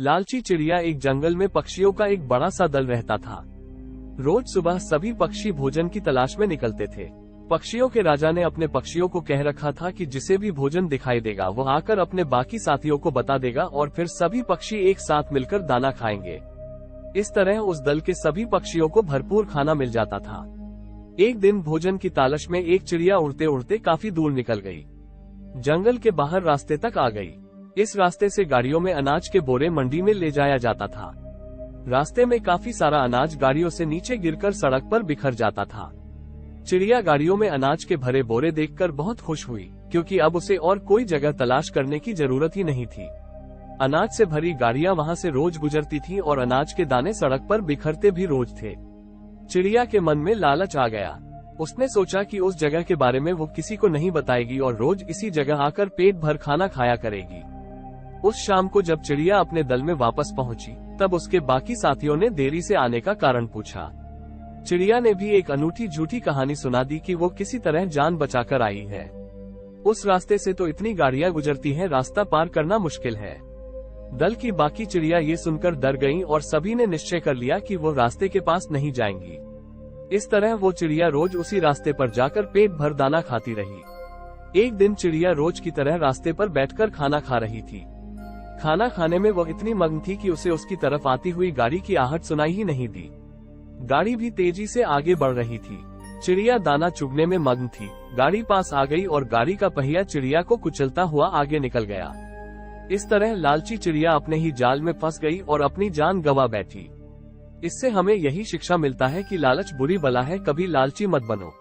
लालची चिड़िया एक जंगल में पक्षियों का एक बड़ा सा दल रहता था। रोज सुबह सभी पक्षी भोजन की तलाश में निकलते थे। पक्षियों के राजा ने अपने पक्षियों को कह रखा था कि जिसे भी भोजन दिखाई देगा वो आकर अपने बाकी साथियों को बता देगा और फिर सभी पक्षी एक साथ मिलकर दाना खाएंगे। इस तरह उस दल के सभी पक्षियों को भरपूर खाना मिल जाता था। एक दिन भोजन की तलाश में एक चिड़िया उड़ते उड़ते काफी दूर निकल गई। जंगल के बाहर रास्ते तक आ गई। इस रास्ते से गाड़ियों में अनाज के बोरे मंडी में ले जाया जाता था। रास्ते में काफी सारा अनाज गाड़ियों से नीचे गिरकर सड़क पर बिखर जाता था। चिड़िया गाड़ियों में अनाज के भरे बोरे देखकर बहुत खुश हुई, क्योंकि अब उसे और कोई जगह तलाश करने की जरूरत ही नहीं थी। अनाज से भरी गाड़ियां वहां से रोज गुजरती थीं और अनाज के दाने सड़क पर बिखरते भी रोज थे। चिड़िया के मन में लालच आ गया। उसने सोचा कि उस जगह के बारे में वो किसी को नहीं बताएगी और रोज इसी जगह आकर पेट भर खाना खाया करेगी। उस शाम को जब चिड़िया अपने दल में वापस पहुंची, तब उसके बाकी साथियों ने देरी से आने का कारण पूछा। चिड़िया ने भी एक अनूठी झूठी कहानी सुना दी कि वो किसी तरह जान बचाकर आई है। उस रास्ते से तो इतनी गाड़ियां गुजरती हैं, रास्ता पार करना मुश्किल है। दल की बाकी चिड़िया ये सुनकर डर गईं और सभी ने निश्चय कर लिया कि वो रास्ते के पास नहीं जाएंगी। इस तरह वो चिड़िया रोज उसी रास्ते पर जाकर पेट भर दाना खाती रही। एक दिन चिड़िया रोज की तरह रास्ते पर बैठकर खाना खा रही थी। खाना खाने में वो इतनी मग्न थी कि उसे उसकी तरफ आती हुई गाड़ी की आहट सुनाई ही नहीं दी। गाड़ी भी तेजी से आगे बढ़ रही थी। चिड़िया दाना चुगने में मग्न थी। गाड़ी पास आ गई और गाड़ी का पहिया चिड़िया को कुचलता हुआ आगे निकल गया। इस तरह लालची चिड़िया अपने ही जाल में फंस गई और अपनी जान गंवा बैठी। इससे हमें यही शिक्षा मिलता है कि लालच बुरी बला है, कभी लालची मत बनो।